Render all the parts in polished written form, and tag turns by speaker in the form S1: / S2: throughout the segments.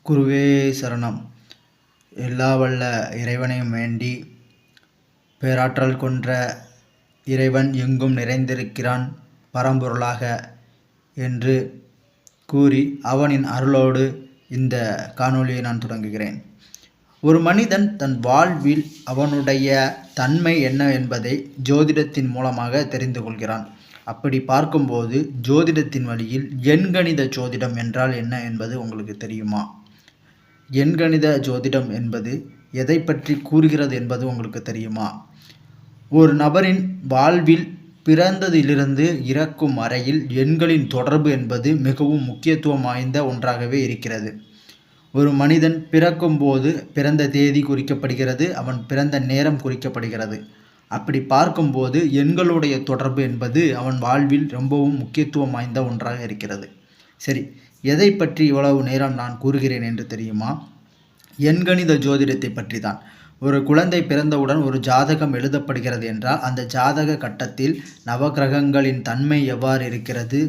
S1: குருவே சரணம். எல்லா வல்ல இறைவனையும் வேண்டி, பேராற்றல் கொன்ற இறைவன் எங்கும் நிறைந்திருக்கிறான் பரம்பொருளாக என்று கூறி அவனின் அருளோடு இந்த காணொளியை நான் தொடங்குகிறேன். ஒரு மனிதன் தன் வாழ்வில் அவனுடைய தன்மை என்ன என்பதை ஜோதிடத்தின் மூலமாக தெரிந்து கொள்கிறான். அப்படி பார்க்கும்போது ஜோதிடத்தின் வழியில் எண்கணித ஜோதிடம் என்றால் என்ன என்பது உங்களுக்கு தெரியுமா? எண்கணித ஜோதிடம் என்பது எதை பற்றி கூறுகிறது என்பது உங்களுக்கு தெரியுமா? ஒரு நபரின் வாழ்வில் பிறந்ததிலிருந்து இறக்கும் வரையில் எண்களின் தொடர்பு என்பது மிகவும் முக்கியத்துவம் வாய்ந்த ஒன்றாகவே இருக்கிறது. ஒரு மனிதன் பிறக்கும்போது பிறந்த தேதி குறிக்கப்படுகிறது, அவன் பிறந்த நேரம் குறிக்கப்படுகிறது. அப்படி பார்க்கும்போது எண்களுடைய தொடர்பு என்பது அவன் வாழ்வில் ரொம்பவும் முக்கியத்துவம் வாய்ந்த ஒன்றாக இருக்கிறது. சரி, எதை பற்றி இவ்வளவு நேரம் நான் கூறுகிறேன் என்று தெரியுமா? எண்கணித ஜோதிடத்தை பற்றி தான். ஒரு குழந்தை பிறந்தவுடன் ஒரு ஜாதகம் எழுதப்படுகிறது என்றால் அந்த ஜாதக கட்டத்தில் நவகிரகங்களின் தன்மை எவ்வாறு இருக்கிறது,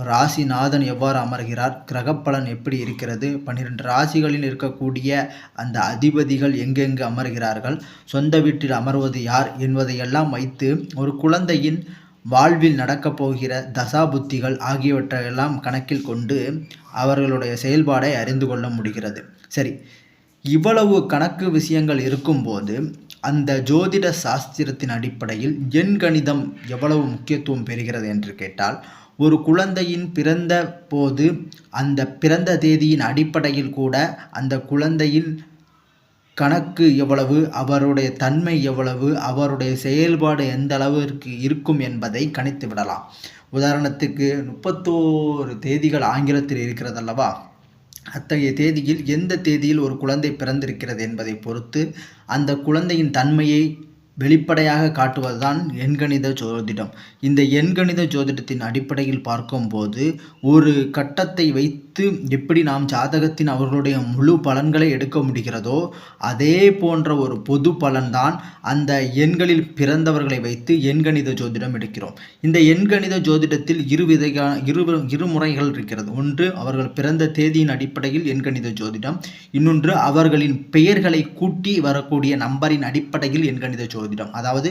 S1: ராசிநாதன் எவ்வாறு அமர்கிறார், கிரகப்பலன் எப்படி இருக்கிறது, 12 ராசிகளில் இருக்கக்கூடிய அந்த அதிபதிகள் எங்கெங்கு அமர்கிறார்கள், சொந்த வீட்டில் அமர்வது யார் என்பதையெல்லாம் வைத்து ஒரு குழந்தையின் வாழ்வில் நடக்கப் போகிற தசாபுத்திகள் ஆகியவற்றையெல்லாம் கணக்கில் கொண்டு அவர்களுடைய செயல்பாடை அறிந்து கொள்ள முடிகிறது. சரி, இவ்வளவு கணக்கு விஷயங்கள் இருக்கும்போது அந்த ஜோதிட சாஸ்திரத்தின் அடிப்படையில் எண்கணிதம் எவ்வளவு முக்கியத்துவம் பெறுகிறது என்று கேட்டால், ஒரு குழந்தையின் பிறந்த போது அந்த பிறந்த தேதியின் அடிப்படையில் கூட அந்த குழந்தையின் கணக்கு எவ்வளவு, அவருடைய தன்மை எவ்வளவு, அவருடைய செயல்பாடு எந்த அளவிற்கு இருக்கும் என்பதை கணித்து விடலாம். உதாரணத்துக்கு 31 தேதிகள் ஆங்கிலத்தில் இருக்கிறது அல்லவா? அத்தகைய தேதியில் எந்த தேதியில் ஒரு குழந்தை பிறந்திருக்கிறது என்பதை பொறுத்து அந்த குழந்தையின் தன்மையை வெளிப்படையாக காட்டுவதுதான் எண்கணித ஜோதிடம். இந்த எண்கணித ஜோதிடத்தின் அடிப்படையில் பார்க்கும்போது ஒரு கட்டத்தை வைத்து எப்படி நாம் ஜாதகத்தின் அவர்களுடைய முழு பலன்களை எடுக்க முடிகிறதோ அதே போன்ற ஒரு பொது பலன்தான் அந்த எண்களில் பிறந்தவர்களை வைத்து எண்கணித ஜோதிடம் எடுக்கிறோம். இந்த எண்கணித ஜோதிடத்தில் இரு முறைகள் இருக்கிறது. ஒன்று, அவர்கள் பிறந்த தேதியின் அடிப்படையில் எண்கணித ஜோதிடம். இன்னொன்று, அவர்களின் பெயர்களை கூட்டி வரக்கூடிய நம்பரின் அடிப்படையில் எண்கணித ஜோதிடம். அதாவது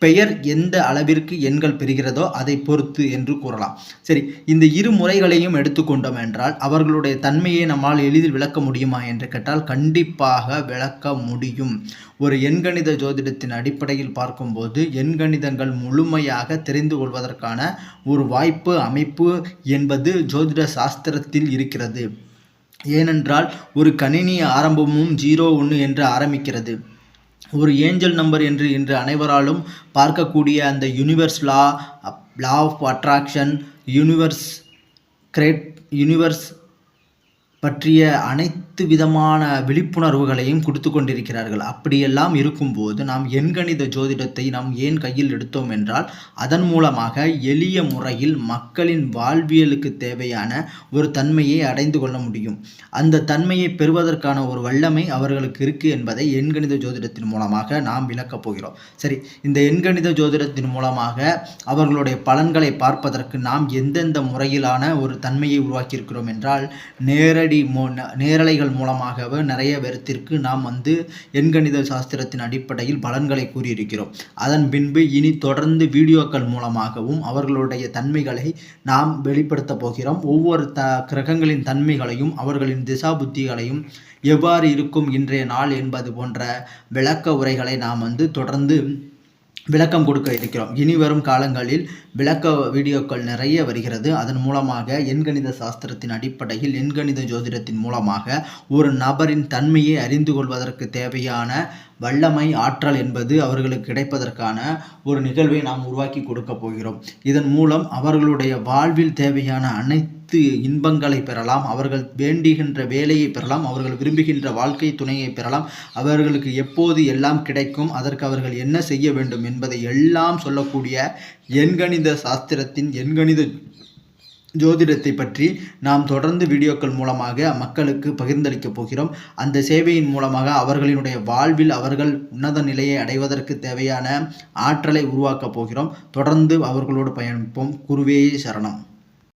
S1: பெயர் எந்த அளவிற்கு எண்கள் பெறுகிறதோ அதை பொறுத்து என்று கூறலாம். சரி, இந்த இரு முறைகளையும் எடுத்துக்கொண்டோம் என்றால் அவர்களுடைய தன்மையை நம்மால் எளிதில் விளக்க முடியுமா என்று கேட்டால் கண்டிப்பாக விளக்க முடியும். ஒரு எண்கணித ஜோதிடத்தின் அடிப்படையில் பார்க்கும்போது எண்கணிதங்கள் முழுமையாக தெரிந்து கொள்வதற்கான ஒரு வாய்ப்பு அமைப்பு என்பது ஜோதிட சாஸ்திரத்தில் இருக்கிறது. ஏனென்றால் ஒரு கணினி ஆரம்பமும் 01 என்று ஆரம்பிக்கிறது. ஒரு ஏஞ்சல் நம்பர் என்று இன்று அனைவராலும் பார்க்கக்கூடிய அந்த லா ஆஃப் அட்ராக்ஷன், யூனிவர்ஸ் பற்றிய அனைத்து விதமான விழிப்புணர்வுகளையும் கொடுத்து கொண்டிருக்கிறார்கள். அப்படியெல்லாம் இருக்கும்போது நாம் எண்கணித ஜோதிடத்தை நாம் ஏன் கையில் எடுத்தோம் என்றால் அதன் மூலமாக எளிய முறையில் மக்களின் வாழ்வியலுக்கு தேவையான ஒரு தன்மையை அடைந்து கொள்ள முடியும். அந்த தன்மையை பெறுவதற்கான ஒரு வல்லமை அவர்களுக்கு இருக்குது என்பதை எண்கணித ஜோதிடத்தின் மூலமாக நாம் விளக்கப் போகிறோம். சரி, இந்த எண்கணித ஜோதிடத்தின் மூலமாக அவர்களுடைய பலன்களை பார்ப்பதற்கு நாம் எந்தெந்த முறையிலான ஒரு தன்மையை உருவாக்கியிருக்கிறோம் என்றால் நேரலைகள் மூலமாகவே நிறைய பேர்த்திற்கு நாம் எண்கணித சாஸ்திரத்தின் அடிப்படையில் பலன்களை கூறியிருக்கிறோம். அதன் பின்பு இனி தொடர்ந்து வீடியோக்கள் மூலமாகவும் அவர்களுடைய தன்மைகளை நாம் வெளிப்படுத்த போகிறோம். ஒவ்வொரு கிரகங்களின் தன்மைகளையும் அவர்களின் திசா புத்திகளையும் எவ்வாறு இருக்கும் இன்றைய நாள் என்பது போன்ற விளக்க உரைகளை நாம் தொடர்ந்து விளக்கம் கொடுக்க இருக்கிறோம். இனி வரும் காலங்களில் விளக்க வீடியோக்கள் நிறைய வருகிறது. அதன் மூலமாக எண்கணித சாஸ்திரத்தின் அடிப்படையில் எண்கணித ஜோதிடத்தின் மூலமாக ஒரு நபரின் தன்மையை அறிந்து கொள்வதற்கு தேவையான வல்லமை, ஆற்றல் என்பது அவர்களுக்கு கிடைப்பதற்கான ஒரு நிகழ்வை நாம் உருவாக்கி கொடுக்க போகிறோம். இதன் மூலம் அவர்களுடைய வாழ்வில் தேவையான அனைத்து இன்பங்களை பெறலாம், அவர்கள் வேண்டுகின்ற வேலையை பெறலாம், அவர்கள் விரும்புகின்ற வாழ்க்கை துணையை பெறலாம், அவர்களுக்கு எப்போது எல்லாம் கிடைக்கும், அதற்கு அவர்கள் என்ன செய்ய வேண்டும் என்பதை எல்லாம் சொல்லக்கூடிய எண்கணித சாஸ்திரத்தின் எண்கணித ஜோதிடத்தை பற்றி நாம் தொடர்ந்து வீடியோக்கள் மூலமாக மக்களுக்கு பகிர்ந்தளிக்கப் போகிறோம். அந்த சேவையின் மூலமாக அவர்களினுடைய வாழ்வில் அவர்கள் உன்னத நிலையை அடைவதற்கு தேவையான ஆற்றலை உருவாக்கப் போகிறோம். தொடர்ந்து அவர்களோடு பயணிப்போம். குருவே சரணம்.